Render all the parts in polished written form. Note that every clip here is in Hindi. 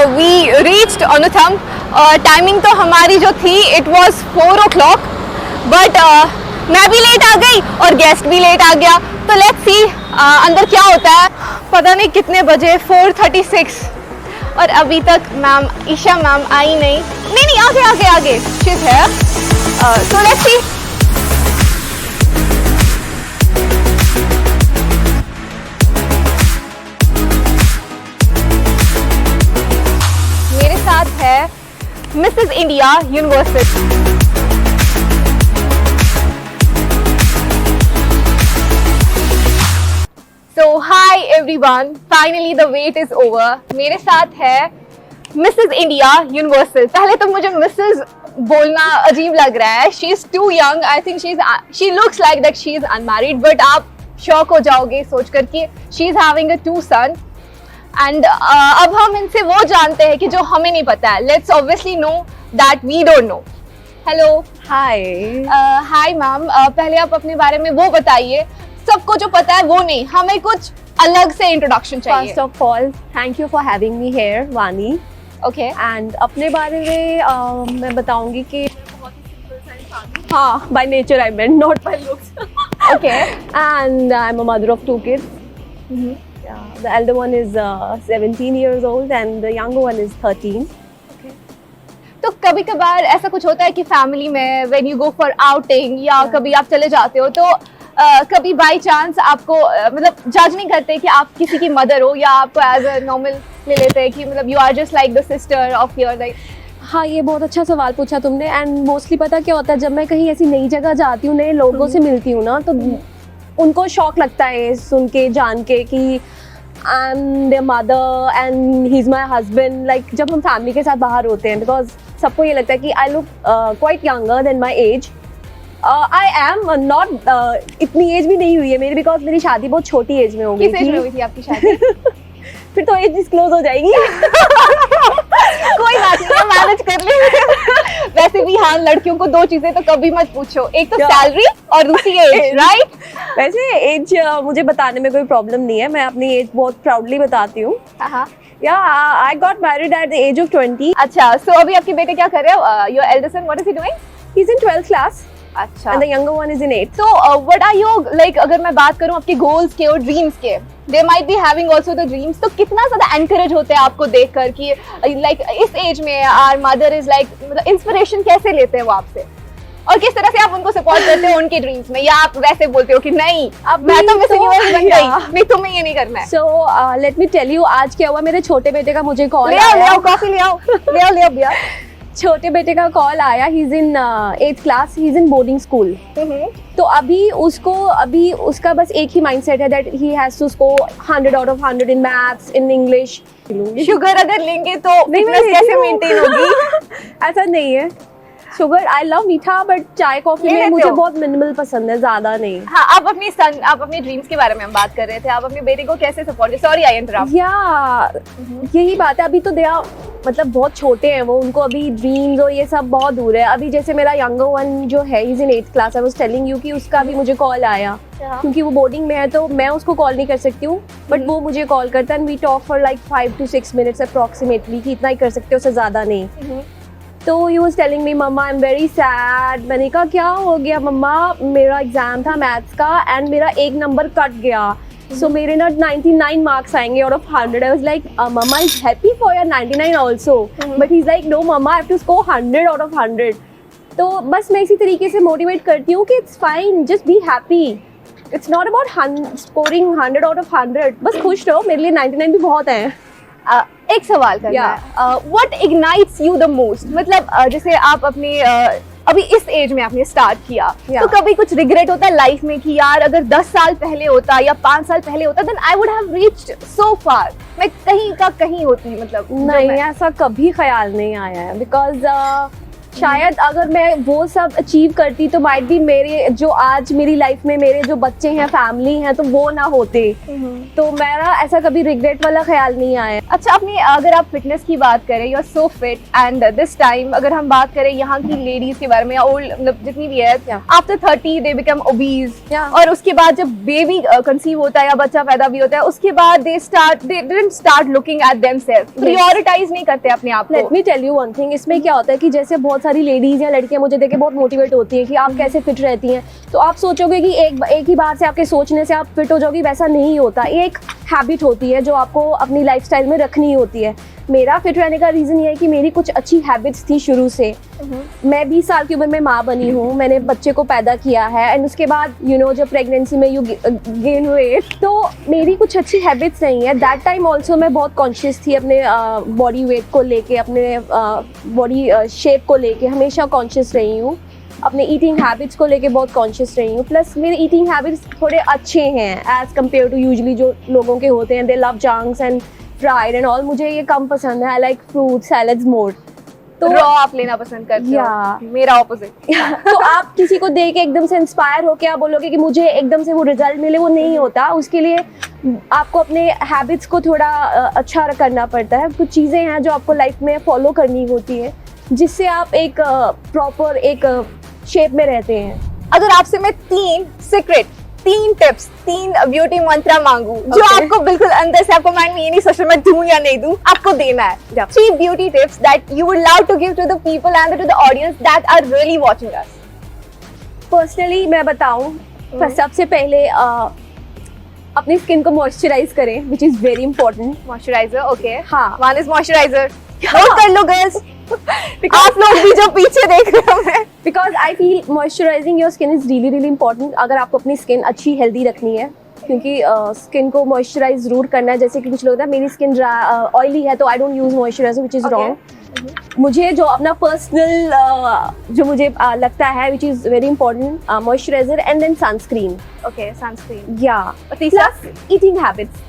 We reached अनुथम. टाइमिंग तो हमारी जो थी इट वाज 4 o'clock, बट मैं भी लेट आ गई और गेस्ट भी लेट आ गया. तो लेट्स सी अंदर क्या होता है. पता नहीं कितने बजे, 4:36, और अभी तक मैम ईशा मैम आई नहीं, आगे आगे आगे शिट है. So let's see. मेरे साथ है Mrs India university. So hi everyone, finally the wait is over. मेरे साथ है मिसेस इंडिया यूनिवर्सल. पहले तो मुझे मिसेस बोलना अजीब लग रहा है. She is too young. I think she looks like that she is unmarried. But आप शॉक हो जाओगे सोचकर कि she is having a 2 son. And अब हम इनसे वो जानते हैं कि जो हमें नहीं पता है. Let's obviously know that we don't know. Hello. Hi. Hi ma'am. पहले आप अपने बारे में वो बताइए. सबको जो पता है वो नहीं, हमें कुछ अलग से इंट्रोडक्शन चाहिए. First of all, thank you for having me here, Vani. Okay. And अपने बारे में मैं बताऊंगी कि बहुत ही simple सा इंसान हूँ. हाँ, by nature I meant, not by looks. Okay. And I'm a mother of 2 kids. Yeah, the elder one is 17 years old and the younger one is 13. तो कभी कभार ऐसा कुछ होता है कि फैमिली में when you go for outing या कभी आप चले जाते हो तो कभी बाई चांस आपको मतलब जज नहीं करते कि आप किसी की मदर हो, या आपको एज अ नॉर्मल ले लेते हैं कि मतलब you are just like the sister of your like. हाँ, ये बहुत अच्छा सवाल पूछा तुमने. एंड मोस्टली पता क्या होता है, जब मैं कहीं ऐसी नई जगह जाती हूँ, नए लोगों से मिलती हूँ ना, तो उनको शौक लगता है सुन के, जान के कि I am there mother and he is my husband. Like जब हम फैमिली के साथ बाहर होते हैं, बिकॉज सबको ये लगता है कि I look quite younger than my age. I am not, इतनी एज भी नहीं हुई है मेरी, बिकॉज मेरी शादी बहुत छोटी एज में हो गई. किस एज में हुई थी आपकी शादी? फिर तो एज डिस्क्लोज हो जाएगी. कोई बात नहीं, मैनेज कर लेंगे. वैसे भी हाँ, लड़कियों को 2 चीजें तो कभी मत पूछो, एक तो सैलरी और दूसरी एज, राइट? वैसे एज मुझे बताने में कोई प्रॉब्लम नहीं है, मैं अपनी एज बहुत प्राउडली बताती हूँ. Yeah, I got married at the age of 20. अच्छा, so अभी आपके बेटे क्या कर रहे हो? Your eldest son, what is he doing? He's in 12th class. अच्छा. And the younger one is in 8th. So what are your like, अगर मैं बात करूँ आपके goals के और dreams के, they might be having also the dreams. तो कितना ज़्यादा encourage होते हैं आपको देखकर कि like इस age में our mother is like, मतलब inspiration कैसे लेते हैं वो आपसे, और किस तरह से आप उनको सपोर्ट करते हो उनके ड्रीम्स में, या आप वैसे बोलते हो कि नहीं अब मैं तो मिस यूनिवर्स बन गई, नहीं तुम्हें ये नहीं करना है. So let me tell you, आज क्या हुआ, मेरे छोटे बेटे का मुझे कॉल ले आया. आओ कॉफी ले आओ भैया. छोटे बेटे का कॉल आया. He is in 8th class, he is in boarding school. तो अभी उसका बस एक ही माइंडसेट है that he has to score 100 out of 100 in maths, in English. Sugar अगर लेंगे तो फिटनेस कैसे मेंटेन होगी? ऐसा नहीं है. शुगर, आई लव मीठा, बट चाय कॉफी में मुझे बहुत मिनिमल पसंद है, ज्यादा नहीं. हाँ, आप अपने ड्रीम्स के बारे में हम बात कर रहे थे. आप अपने बेटे को कैसे सपोर्ट, सॉरी आई इंटरप्ट. यही बात है. अभी तो दया मतलब बहुत छोटे हैं वो, उनको अभी ड्रीम्स और ये सब बहुत दूर है. अभी जैसे मेरा यंगर वन जो है, is in 8th class. I was telling you कि उसका भी मुझे कॉल आया, क्योंकि वो बोर्डिंग में है तो मैं उसको कॉल नहीं कर सकती हूँ, बट वो मुझे कॉल करता है. And we talk for like 5 to 6 minutes approximately, कि इतना ही कर सकते हो, उससे ज्यादा नहीं. तो he was telling me, mamma I am very sad. मैंने कहा क्या हो गया मम्मा? मेरा एग्जाम था मैथ्स का एंड मेरा 1 नंबर कट गया, सो मेरे ना 99 मार्क्स आएंगे out of 100. I was like mamma is happy for your 99 also, but he is like no mamma I have to score 100 out of 100. तो बस मैं इसी तरीके से मोटिवेट करती हूँ कि it's fine, just be happy. It's not about scoring 100 out of 100. बस खुश रहो, मेरे लिए 99 भी बहुत है. एक सवाल करना है, what ignites you the most? मतलब जैसे आप अपने अभी इस एज में आपने स्टार्ट किया, तो कभी कुछ रिग्रेट होता है लाइफ में कि यार अगर 10 साल पहले होता या 5 साल पहले होता, then I would have reached so far, मैं कहीं का कहीं होती? मतलब नहीं, ऐसा कभी ख्याल नहीं आया है, बिकॉज शायद अगर मैं वो सब अचीव करती तो माइट भी मेरे जो आज मेरी लाइफ में मेरे जो बच्चे हैं, फैमिली हैं, तो वो ना होते। तो मेरा ऐसा कभी रिग्रेट वाला ख्याल नहीं आया। अच्छा, अपनी अगर आप फिटनेस की बात करें, you are so fit and this time अगर हम बात करें यहाँ की लेडीज के बारे में या ओल्ड मतलब जितनी भी है, आफ्टर 30 दे बिकम ओबीज, और उसके बाद जब बेबी कंसीव होता है या बच्चा पैदा भी होता है, उसके बाद they didn't start looking at themselves, prioritise नहीं करते अपने आप को। Let me tell you one thing, इसमें क्या होता है कि जैसे बहुत सारी लेडीज या लड़कियां मुझे देख के बहुत मोटिवेट होती हैं कि आप कैसे फिट रहती हैं, तो आप सोचोगे कि एक ही बार से आपके सोचने से आप फिट हो जाओगी, वैसा नहीं होता। ये एक हैबिट होती है जो आपको अपनी लाइफस्टाइल में रखनी होती है। मेरा फिट रहने का रीज़न ये है कि मेरी कुछ अच्छी हैबिट्स थी शुरू से। मैं 20 साल की उम्र में माँ बनी हूँ, मैंने बच्चे को पैदा किया है, एंड उसके बाद जब प्रेगनेंसी में यू गेन वेट, तो मेरी कुछ अच्छी हैबिट्स नहीं है। दैट टाइम ऑल्सो मैं बहुत कॉन्शियस थी अपने बॉडी वेट को लेके, अपने बॉडी शेप को लेके हमेशा कॉन्शियस रही हूँ। अपने ईटिंग हैबिट्स को लेके बहुत कॉन्शियस रही हूँ। प्लस मेरे ईटिंग हैबिट्स थोड़े अच्छे हैं एज कम्पेयर टू यूजली जो लोगों के होते हैं। दे love junks and fried and all, मुझे ये कम पसंद है। आई लाइक फ्रूट सैलड्स मोर। तो रॉ आप लेना पसंद करते हो, मेरा ऑपोजिट। तो आप किसी को देख के एकदम से इंस्पायर होके आप बोलोगे कि मुझे एकदम से वो रिजल्ट मिले, वो नहीं होता। उसके लिए आपको अपने हैबिट्स को थोड़ा अच्छा करना पड़ता है। कुछ चीज़ें हैं जो आपको लाइफ में फॉलो करनी होती है, जिससे आप एक प्रॉपर एक शेप में रहते हैं। अगर आपसे मैं 3 टिप्स, 3 ब्यूटी मंत्र मांगू, जो आपको बिल्कुल अंदर से आपको माइंड में ये नहीं सोचना मैं दूं या नहीं दूं, आपको देना है 3 beauty tips that you would love to give to the people and to the audience that are really watching us. Personally मैं बताऊं, सबसे पहले अपनी स्किन को मॉइस्चराइज करें, which is very important. Moisturiser, okay. हाँ, वन इज मॉइस्चराइजर। नोट कर लो गर्ल्स, आप लोग भी जो पीछे देख रहे हैं। Because I feel moisturising your skin is really really important अगर आपको अपनी स्किन अच्छी हेल्दी रखनी है, क्योंकि स्किन को मॉइस्चराइज जरूर करना है। जैसे कि कुछ लोग होता है मेरी स्किन ऑयली है तो I don't use moisturiser, which is wrong. मुझे जो अपना पर्सनल जो मुझे लगता है which is very important, moisturiser and then sunscreen. Okay, sunscreen, या प्लस ईटिंग हैबिट्स।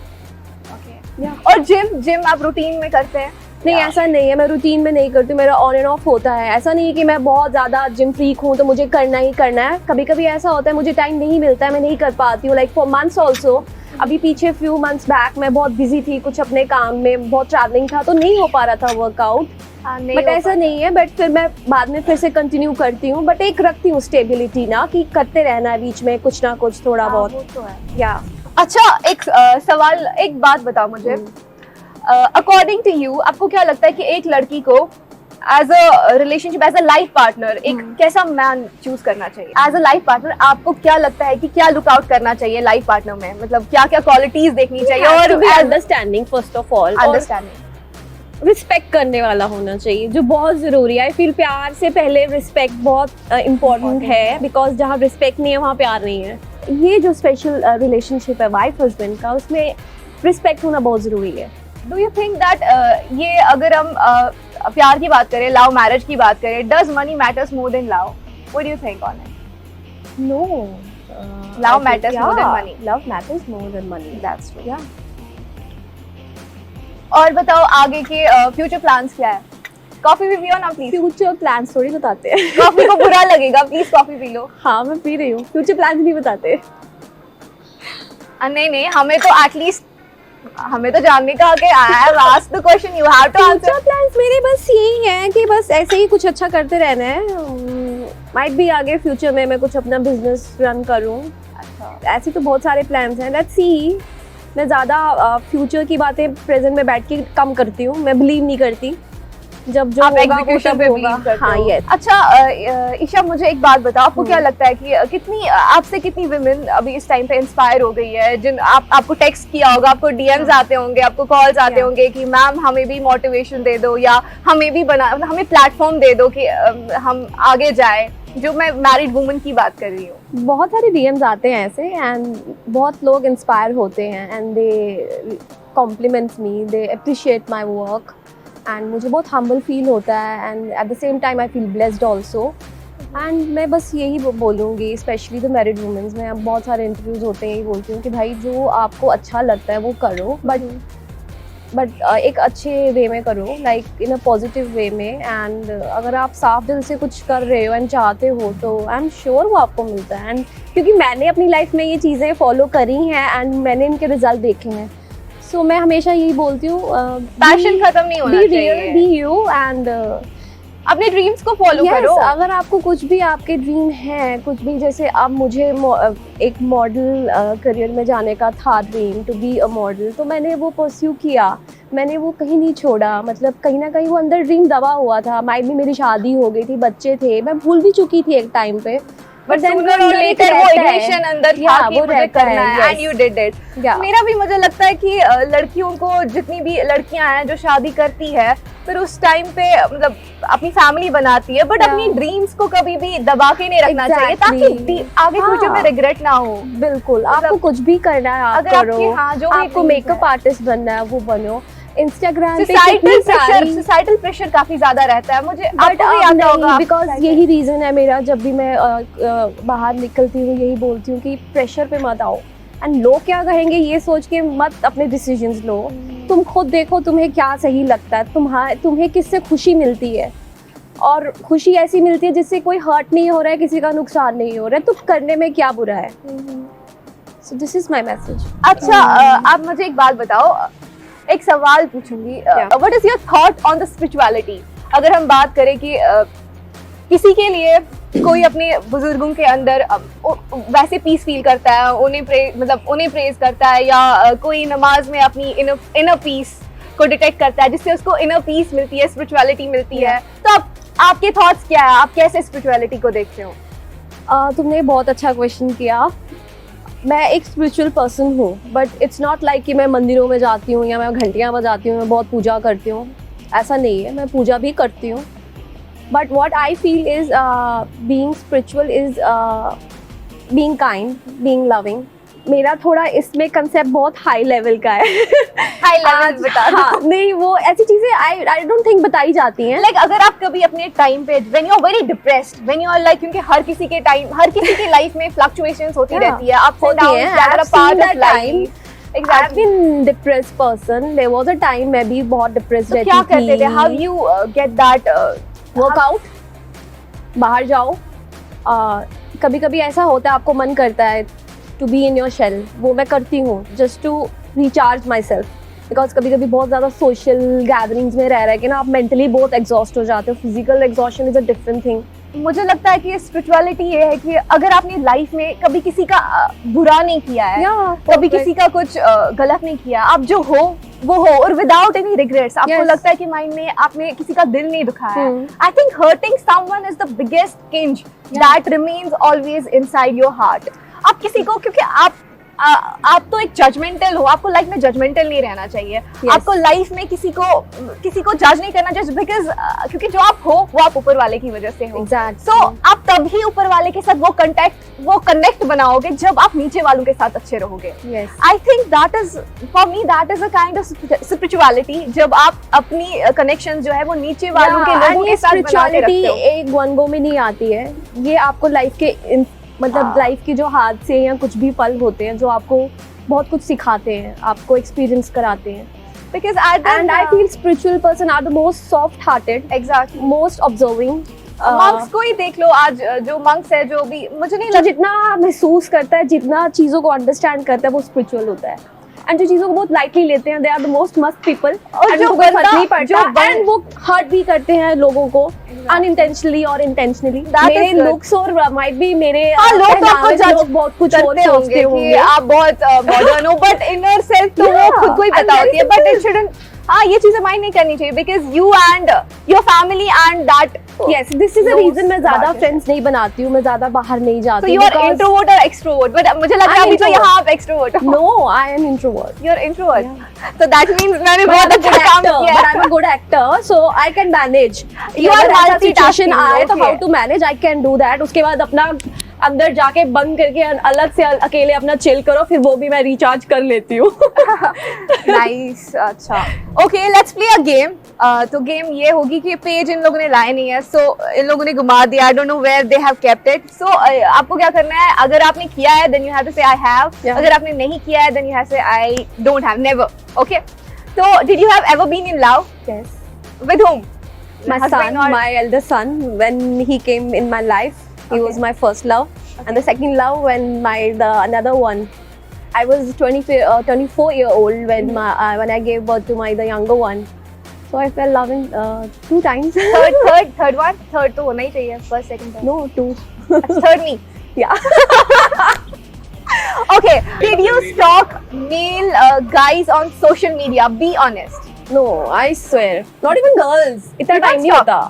ओके, और जिम आप रूटीन में करते हैं? नहीं, ऐसा नहीं है, मैं रूटीन में नहीं करती, मेरा ऑन एंड ऑफ होता है। ऐसा नहीं है कि मैं बहुत ज़्यादा जिम फ्रीक हूँ तो मुझे करना ही करना है। कभी कभी ऐसा होता है मुझे टाइम नहीं मिलता है, मैं नहीं कर पाती हूँ। लाइक फॉर मंथ्स ऑल्सो, अभी पीछे फ्यू मंथ्स बैक मैं बहुत बिजी थी कुछ अपने काम में, बहुत ट्रैवलिंग था तो नहीं हो पा रहा था वर्कआउट। बट ऐसा नहीं है, बट फिर मैं बाद में फिर से कंटिन्यू करती हूँ। बट एक रखती हूँ स्टेबिलिटी ना, कि करते रहना है बीच में कुछ ना कुछ थोड़ा बहुत। वो तो है। या अच्छा, एक सवाल, एक बात बताओ मुझे, अकॉर्डिंग टू यू आपको क्या लगता है कि एक लड़की को as a relationship, as a life partner एक कैसा मैन चूज करना चाहिए? एज अ लाइफ पार्टनर आपको क्या लगता है कि क्या लुक आउट करना चाहिए लाइफ पार्टनर में? मतलब क्या क्या क्वालिटीज देखनी चाहिए? और understanding, first of all understanding, respect करने वाला होना चाहिए, जो बहुत जरूरी है। आई फील प्यार से पहले रिस्पेक्ट बहुत इम्पोर्टेंट है, बिकॉज जहाँ रिस्पेक्ट नहीं है वहाँ प्यार नहीं है। ये जो स्पेशल रिलेशनशिप है वाइफ हस्बैंड का, उसमें रिस्पेक्ट होना बहुत जरूरी है। डू यू थिंक दैट ये अगर हम प्यार की बात करें, लव मैरिज की बात करें, does money matters more than love? What do you think on it? No, love matters more than money. Love matters more than money. That's true. Yeah. और बताओ आगे के फ्यूचर प्लान्स क्या है? कॉफी भी पियो ना प्लीज। फ्यूचर प्लान्स थोड़ी बताते हैं। कॉफी को बुरा लगेगा, प्लीज कॉफी पी लो। हाँ, मैं पी रही हूँ, फ्यूचर प्लान्स नहीं बताते। नहीं, हमें तो एटलीस्ट हमें तो जानने का कि I have asked the question, you have to answer. Future plans मेरे बस यही हैं कि बस ऐसे ही कुछ अच्छा करते रहना है। माइट भी आगे फ्यूचर में मैं कुछ अपना बिजनेस रन करूँ। अच्छा, ऐसे तो बहुत सारे प्लान्स हैं, लेट्स सी। मैं ज़्यादा फ्यूचर की बातें प्रेजेंट में बैठ के कम करती हूँ, मैं बिलीव नहीं करती। जब जो आप होगा एग्जीक्यूशन पे बिलीव करते हाँ, हो। यस। अच्छा ईशा, मुझे एक बात बताओ, आपको क्या लगता है कि कितनी आपसे कितनी विमेन अभी इस टाइम पे इंस्पायर हो गई है, जिन आपको टेक्स्ट किया होगा, आपको डीएम्स आते होंगे, आपको कॉल्स आते होंगे कि मैम हमें भी मोटिवेशन दे दो, या हमें भी हमें प्लेटफॉर्म दे दो कि हम आगे जाए, जो मैं मैरिड वुमन की बात कर रही हूँ? बहुत सारे डीएम्स आते हैं ऐसे, एंड बहुत लोग इंस्पायर होते हैं, and they compliments me, they appreciate my work, and मुझे बहुत हम्बल फील होता है, and at the same time I feel blessed also. And मैं बस यही बोलूँगी, स्पेशली द मैरिड वुमेन्स में, अब बहुत सारे इंटरव्यूज होते हैं, यही बोलती हूँ कि भाई जो आपको अच्छा लगता है वो करो, बट बट एक अच्छे वे में करो, like in a positive way में। एंड अगर आप साफ दिल से कुछ कर रहे हो एंड चाहते हो तो आई एम श्योर वो आपको मिलता है। एंड क्योंकि मैंने अपनी लाइफ में ये चीज़ें फॉलो करी हैं एंड मैंने इनके रिजल्ट देखे हैं, सो मैं हमेशा यही बोलती हूँ, पैशन खत्म नहीं होना चाहिए, बी यू एंड अपने ड्रीम्स को फॉलो करो। अगर आपको कुछ भी आपके ड्रीम है, कुछ भी, जैसे अब मुझे एक मॉडल करियर में जाने का था dream, to be a model, तो मैंने वो परस्यू किया, मैंने वो कहीं नहीं छोड़ा। मतलब कहीं ना कहीं वो अंदर ड्रीम दबा हुआ था, माइट भी मेरी शादी हो गई थी, बच्चे थे, मैं भूल भी चुकी थी एक टाइम पे, बट sooner or later वो इग्निशन अंदर था कि मुझे करना है, and you did it. मेरा भी मुझे लगता है कि लड़कियों को, जितनी भी लड़कियां हैं जो शादी करती है, फिर उस टाइम पे मतलब अपनी फैमिली बनाती है, बट अपनी ड्रीम्स को कभी भी दबा के नहीं रखना चाहिए, ताकि आगे फ्यूचर में रिग्रेट ना हो। बिल्कुल, आपको कुछ भी करना है आप करो, आपको मेकअप आर्टिस्ट बनना है वो बनो। इंस्टाग्राम पे सोसाइटल प्रेशर काफी ज्यादा रहता है, मुझे आपको भी आता होगा, बिकॉज यही रीजन है मेरा, जब भी मैं बाहर निकलती हूँ यही बोलती हूँ कि प्रेशर पे मत आओ, एंड लोग क्या कहेंगे ये सोच के मत अपने डिसीजंस लो। तुम खुद देखो तुम्हें क्या सही लगता है, तुम्हें किससे खुशी मिलती है, और खुशी ऐसी मिलती है जिससे कोई हर्ट नहीं हो रहा है, किसी का नुकसान नहीं हो रहा है, तो करने में क्या बुरा है। So this is my message. अच्छा, आप मुझे एक बात बताओ, एक सवाल पूछूंगी, what is your thought on the spirituality? अगर हम बात करें कि किसी के लिए कोई अपने बुजुर्गों के अंदर वैसे पीस फील करता है, उन्हें प्रेज करता है, या कोई नमाज में अपनी इनर पीस को डिटेक्ट करता है, जिससे उसको इनर पीस मिलती है, स्पिरिचुअलिटी मिलती है, तो आपके थॉट्स क्या है? आप कैसे स्पिरिचुअलिटी को देखते हो? तुमने बहुत अच्छा क्वेश्चन किया। मैं एक स्पिरिचुअल पर्सन हूँ, बट इट्स नॉट लाइक कि मैं मंदिरों में जाती हूँ या मैं घंटियाँ बजाती हूँ, मैं बहुत पूजा करती हूँ, ऐसा नहीं है। मैं पूजा भी करती हूँ, but what I feel is being spiritual is being kind, being loving. मेरा थोड़ा इसमें कंसेप्ट बहुत हाई लेवल का है। हाई लेवल बता दो। हाँ, नहीं, वो ऐसी चीजें आई डोंट थिंक बताई जाती हैं। लाइक अगर आप कभी अपने टाइम पे when you are very depressed, when you are like, क्योंकि हर किसी के लाइफ में फ्लक्चुएशंस होती रहती है, ups and downs, that are part of life. I've been depressed person. There was a time मैं भी बहुत depressed रहती थी। क्या करते थे? How you get that workout? बाहर जाओ। कभी कभी ऐसा होता है आपको मन करता है to be in your shell, वो मैं करती हूँ just to recharge myself, because कभी कभी बहुत ज़्यादा social gatherings में रह के ना आप mentally बहुत exhaust हो जाते हो। physical exhaustion is a different thing. मुझे लगता है कि स्पिरिचुअलिटी ये है कि अगर आपने लाइफ में कभी किसी का बुरा नहीं किया है, कभी किसी का कुछ गलत नहीं किया, आप जो हो वो हो, और विदाउट एनी रिग्रेट्स, आपको लगता है कि माइंड में आपने किसी का दिल नहीं दुखाया है, I think hurting someone is the biggest things that remains always inside your heart. आप किसी को, क्योंकि आप तो एक जजमेंटल हो, आपको लाइफ में जजमेंटल नहीं रहना चाहिए। आपको लाइफ में किसी को जज नहीं करना चाहिए, बिकॉज क्योंकि जो आप हो वो आप ऊपर वाले की वजह से हो। सो आप तभी ऊपर वाले के साथ वो कनेक्ट बनाओगे जब आप नीचे वालों के साथ अच्छे रहोगे। I think that is, for me that is a kind of spirituality, जब आप अपनी कनेक्शन जो है वो नीचे वालों के लोगों के साथ बना के रखते हो। एक वन गो में नहीं आती है, ये आपको लाइफ के मतलब लाइफ के जो हादसे या कुछ भी पल होते हैं जो आपको बहुत कुछ सिखाते हैं, आपको एक्सपीरियंस कराते हैं। Because I feel spiritual person are the most soft hearted, exactly, most observing. Monks को ही देख लो, आज जो मंक्स है, जो भी, मुझे नहीं लगता, जितना महसूस करता है, जितना चीजों को अंडरस्टैंड करता है, वो स्पिरिचुअल होता है। एंड जो चीजों को बहुत लाइटली लेते हैं, दे आर द मोस्ट मस्त पीपल, और जो फर्क नहीं पड़ता, एंड वो हर्ट भी करते हैं लोगों को unintentionally और intentionally। मेरे लुक्स और माइट भी मेरे लोग बहुत कुछ सोचते होंगे कि आप बहुत मॉडर्न हो, बट इनर सेल्फ तो वो खुद को ही पता होती है, बट इट शुडंट, हाँ, ये चीजें माइंड नहीं करनी चाहिए, because you and your family and that, yes, this is the reason मैं ज्यादा फ्रेंड्स नहीं बनाती हूँ, मैं ज्यादा बाहर नहीं जाती। So you are introvert or extrovert? But मुझे लग रहा है अभी तो यहाँ आप extrovert हो। No, I am introvert. You're introvert. So that means मैंने बहुत अच्छा काम किया। But I'm a good actor, so I can manage. You are multitasking. आए तो how to manage? I can do that. उसके बाद अपना अंदर जाके बंद करके अलग से अकेले अपना चिल करो, फिर वो भी मैं रिचार्ज कर लेती हूँ। नाइस, अच्छा, okay, let's play a game. तो गेम ये होगी कि पेज इन लोगों ने लाए नहीं है, सो इन लोगों ने घुमा दिया, I don't know where they have kept it. So आपको क्या करना है, अगर आपने किया है देन यू हैव टू से आई हैव, अगर आपने नहीं किया है देन यू हैव टू से I don't have, never, okay. So, did you have ever been in love? Yes. With whom? My Husband son, or- my eldest son, when he came in my life, he was my first love, and the second love when the another one. I was 24-year-old when when I gave birth to the younger one. So I fell love in 2 times. third one? Third तो होना ही चाहिए. First, second, third. No, 2. Third me. Yeah. Okay. Did you stalk male guys on social media? Be honest. No, I swear. Not even girls. इतना You time don't नहीं stalk? होता.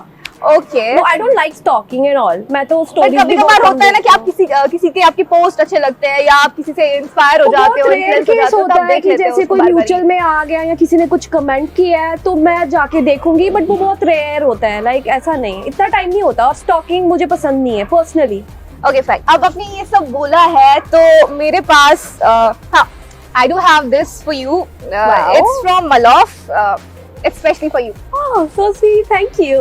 Okay. No, I don't like stalking and all. मैं तो पर stories कभी भी बहुत कभार कम होता है ना कि आप देखती हूँ। किसी के आपके पोस्ट अच्छे लगते हैं या आप किसी से इंस्पायर हो तो जाते हो, बहुत rare influence हो case जाते हो, तो होता आप है देख कि लेते हो जैसे उसको कोई बार-बार ही। म्यूचुअल में आ गया या किसी ने कुछ कमेंट किया है तो मैं जाके देखूंगी, बट वो बहुत रेयर होता है. लाइक ऐसा नहीं, इतना टाइम नहीं होता. और स्टॉकिंग मुझे पसंद नहीं है पर्सनली. Okay fine. अब आपने ये सब बोला है तो मेरे पास हाँ, I do have this for you. Wow. It's from Malouf. It's specially for you. Oh, so sweet. Thank you.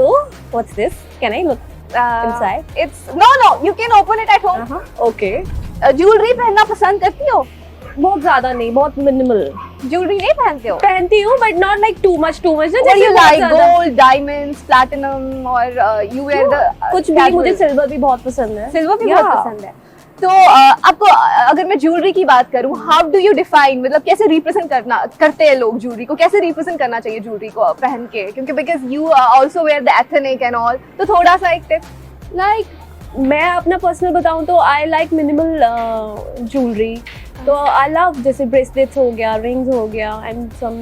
What's this? Can I look inside? It's no. You can open it at home. Okay. Jewellery पहनना पसंद करती हो? बहुत ज्यादा नहीं, बहुत मिनिमल ज्वेलरी नहीं पहनते हो? पहनती हूँ, but not like too much ना. What do जैसे you बहुत like? ज्यादा. Gold, diamonds, platinum, or you wear the कुछ भी. मुझे सिल्वर भी बहुत पसंद है. सिल्वर भी Yeah. बहुत पसंद है. तो आपको अगर मैं ज्वेलरी की बात करूं, हाउ डू यू डिफाइन, मतलब कैसे रिप्रेजेंट करते हैं लोग ज्वेलरी को, कैसे रिप्रेजेंट करना चाहिए ज्वेलरी को पहन के, क्योंकि because you also wear the ethnic and all, तो थोड़ा सा एक टिप. लाइक मैं अपना पर्सनल बताऊं तो आई लाइक मिनिमल ज्वेलरी. तो आई लव जैसे ब्रेसलेट्स हो गया, रिंग्स हो गया, एंड सम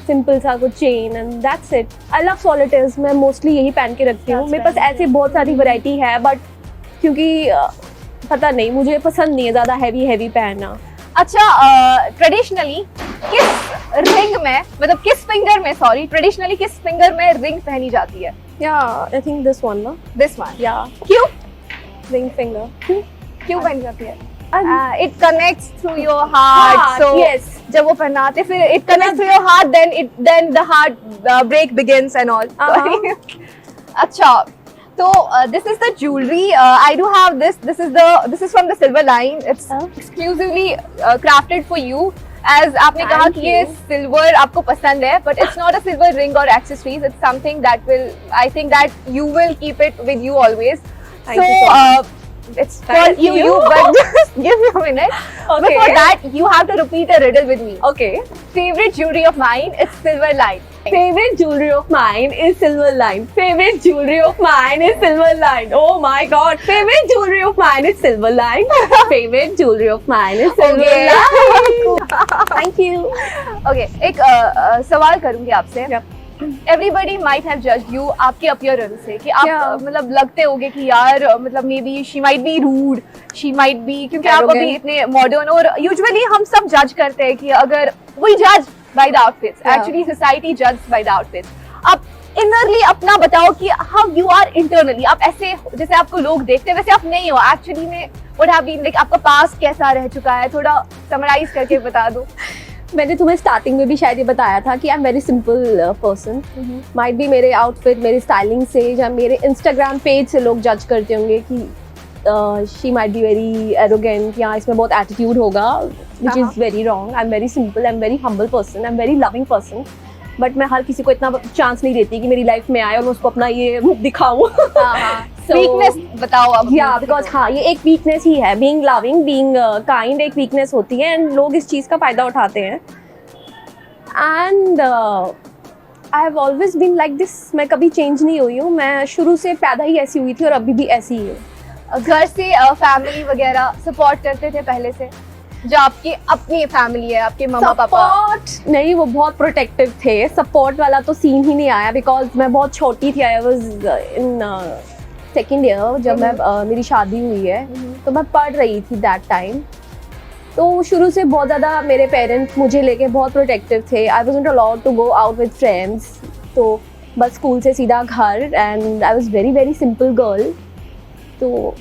सिंपल सा कुछ chain, and that's it. I love solitaires. मैं मोस्टली यही पहन के रखती हूँ. मेरे पास ऐसे बहुत सारी वैरायटी है, बट क्योंकि पता नहीं, मुझे पसंद नहीं है ज़्यादा हैवी पहनना. अच्छा, ट्रेडिशनली किस रिंग में, मतलब किस फिंगर में, सॉरी, ट्रेडिशनली किस फिंगर में रिंग पहनी जाती है? या आई थिंक दिस वन ना. This one. या क्यों रिंग फिंगर. क्यों पहनी जाती है? It connects through your heart. So yes. जब वो पहनाते फिर it connects through your heart, then the heart break begins and all. अच्छा, तो this is the jewelry. I do have this. This is from the Silver Line. It's exclusively crafted for you. As आपने Thank कहा कि ये you. silver आपको पसंद है, but it's not a silver ring or accessories. It's something that will, I think that you will keep it with you always. Thank So you so much. it's for Thank you, you. but just give me a minute. Okay. Before that, you have to repeat a riddle with me. Okay. Favorite jewelry of mine is Silver Line. Favorite jewelry of mine is Silver Line. Favorite jewelry of mine is Silver Line. Oh my God. Favorite jewelry of mine is Silver Line. Favorite jewelry of mine is Silver Okay. Line. Thank you. Okay, एक सवाल करूंगी आपसे. Everybody might have judged you आपके appearance से कि आप Yeah. मतलब लगते होगे कि यार मतलब maybe she might be rude, she might be, क्योंकि आप Arrogant. अभी इतने modern, और usually हम सब judge करते हैं कि अगर we judge by the outfits. Yeah. Actually society judges by the outfits. आप innerly अपना बताओ कि how you are internally. आप ऐसे जैसे आपको लोग देखते हैं वैसे आप नहीं हो एक्चुअली में. What have been like, आपका पास्ट कैसा रह चुका है, थोड़ा समराइज करके बता दो. मैंने तुम्हें स्टार्टिंग में भी शायद ये बताया था कि आई am very simple person. Might भी मेरे आउटफिट, मेरी स्टाइलिंग से, या मेरे इंस्टाग्राम पेज से लोग जज करते होंगे कि she might be very arrogant, या इसमें बहुत एटीट्यूड होगा, which is very wrong. I am very simple, I am very humble person, I am very loving person. But मैं हर किसी को इतना चांस नहीं देती कि मेरी लाइफ में आए और मैं उसको अपना ये मुख दिखाऊं. वीकनेस बताओ अब. या बिकॉज हाँ, ये एक वीकनेस ही है. बीइंग लविंग, बीइंग काइंड एक वीकनेस होती है, एंड लोग इस चीज़ का फ़ायदा उठाते हैं. And I have always been like this. मैं कभी चेंज नहीं हुई हूँ. मैं शुरू से पैदा ही ऐसी हुई थी और अभी भी ऐसी ही हूँ. घर से फैमिली वगैरह सपोर्ट करते थे पहले से, जो आपकी अपनी फैमिली है, आपके मम्मा पापा? सपोर्ट नहीं, वो बहुत प्रोटेक्टिव थे. सपोर्ट वाला तो सीन ही नहीं आया, बिकॉज मैं बहुत छोटी थी. I was in second year जब मैं मेरी शादी हुई है, तो मैं पढ़ रही थी दैट टाइम. तो शुरू से बहुत ज़्यादा मेरे पेरेंट्स मुझे लेके बहुत प्रोटेक्टिव थे. I wasn't allowed to go out with friends. तो बस स्कूल से सीधा घर, and I was very very simple girl. तो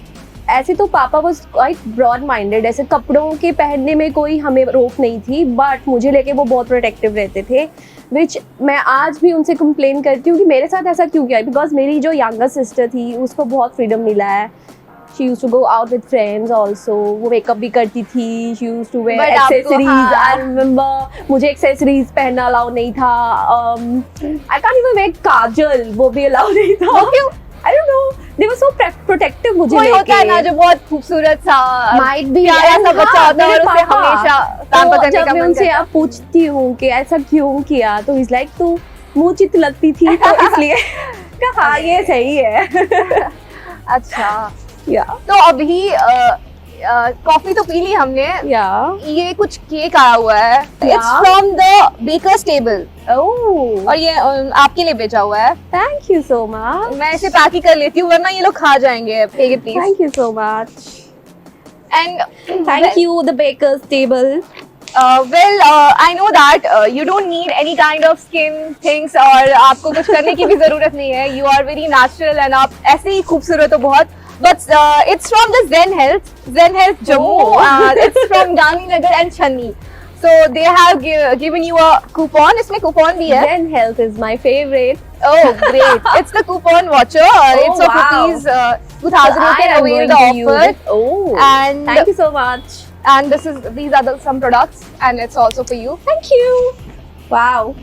ऐसे तो पापा वाज क्वाइट ब्रॉड माइंडेड. ऐसे कपड़ों के पहनने में कोई हमें रोक नहीं थी, बट मुझे लेके वो बहुत प्रोटेक्टिव रहते थे, विच मैं आज भी उनसे कंप्लेन करती हूँ कि मेरे साथ ऐसा क्यों किया. बिकॉज मेरी जो यंगर सिस्टर थी उसको बहुत फ्रीडम मिला है. She used to go out with friends also. वो मेकअप भी करती थी. She used to wear But आपको, accessories. हाँ. I remember मुझे accessories पहनना अलाउ नहीं था. I can't even wear काजल. वो भी अलाउ नहीं था. वो क्यों? I don't know. They were so protective मुझे कोई लेके. होता है ना जो बहुत खूबसूरत सा Might be. प्यारा सा हाँ, बच्चा होता है और मेरे उसे पापा. हमेशा काम तो करने जब का मैं मन उनसे करता अब पूछती हूँ कि ऐसा क्यों किया, तो इज लाइक तू मुँह चित लगती थी तो इसलिए हाँ ये सही है. है. अच्छा, या तो अभी कॉफी तो पी ली हमने. या ये कुछ केक आया हुआ है. Yeah. It's from the bakers table oh और ये आपके लिए भेजा हुआ है. Thank you so much. मैं इसे पैक ही कर लेती हूँ वरना ये लोग खा जाएंगे. Take it please. Thank you so much. And thank you the bakers table. well, I know that you don't need any kind of skin things और आपको कुछ करने की भी जरूरत नहीं है. You are very natural and आप ऐसे ही खूबसूरत हो बहुत. But it's from the Zen Health Jammu. Oh. It's from Gandhinagar and Channi. So they have given you a coupon. इसमें coupon भी है. Zen Health is my favorite. Oh, great! It's the coupon voucher. It's of wow. rupees 2,000. You I can am avail going the to use offer. it. Oh, And- thank you so much. And these are some products, and it's also for you. Thank you. Wow.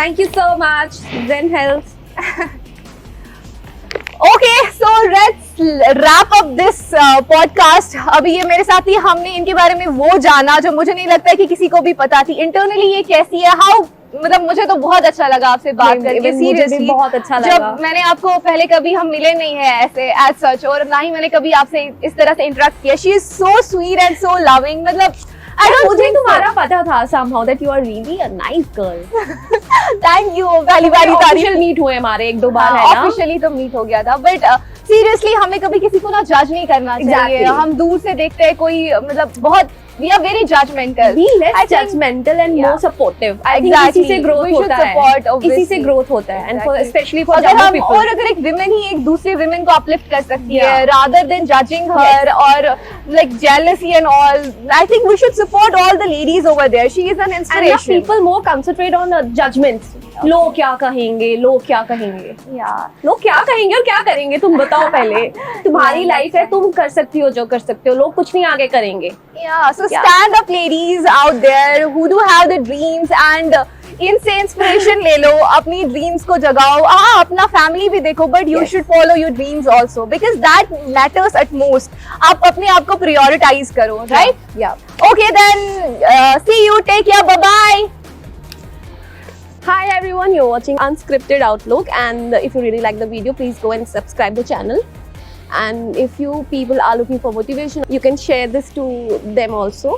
Thank you so much, Zen Health. Okay, so let's wrap up this podcast. अभी ये मेरे साथ ही हमने इनके बारे में वो जाना जो मुझे नहीं लगता है कि किसी को भी पता थी. इंटरनली ये कैसी है, हाउ, मतलब मुझे तो बहुत अच्छा लगा आपसे बात करके. मुझे भी सीरियसली बहुत अच्छा लगा. जब मैंने आपको पहले कभी हम मिले नहीं है ऐसे एज सच, और ना ही मैंने कभी आपसे इस तरह से इंटरेक्ट किया. She is so sweet and so loving. मतलब मुझे तुम्हारा पता था somehow that you are really a nice girl. Thank you. पहली बार ऑफिशियल मीट हुए हमारे एक दो बार है ना. ऑफिशियली तो मीट हो गया था. बट सीरियसली हमें कभी किसी को ना जज नहीं करना चाहिए. Exactly. हम दूर से देखते हैं कोई, मतलब बहुत we are very judgmental. Be less I think- judgmental and Yeah. more supportive. I think Exactly. इसी से growth We should होता है. support, इसी से obviously. growth होता है. And for Exactly. especially for अगर younger हम people. और अगर एक विमेन ही एक दूसरे विमेन को अपलिफ्ट कर सकती Yeah. है rather than judging her or like jealousy and all, I think we should support all the ladies over there. She is an And now inspiration. people more concentrate on the judgments. लोग क्या कहेंगे, लोग क्या कहेंगे, Yeah. लोग क्या कहेंगे और क्या करेंगे तुम बताओ पहले. तुम्हारी Yeah, लाइफ है, तुम कर सकती हो जो कर सकते हो. लोग कुछ नहीं आगे करेंगे. Yeah, so Yeah. stand up ladies out there who do have the dreams and इनसे इंस्पिरेशन ले लो. अपनी ड्रीम्स को जगाओ. हाँ, अपना फैमिली भी देखो, but you Yes. Should follow your dreams also because that matters at most. आप अपने आप को प्रायोरिटाइज करो. Right? Yeah. Okay then, see you, take care, bye bye. Hi everyone, you're watching Unscripted Outlook, and if you really like the video, please go and subscribe the channel. And if you people are looking for motivation, you can share this to them also.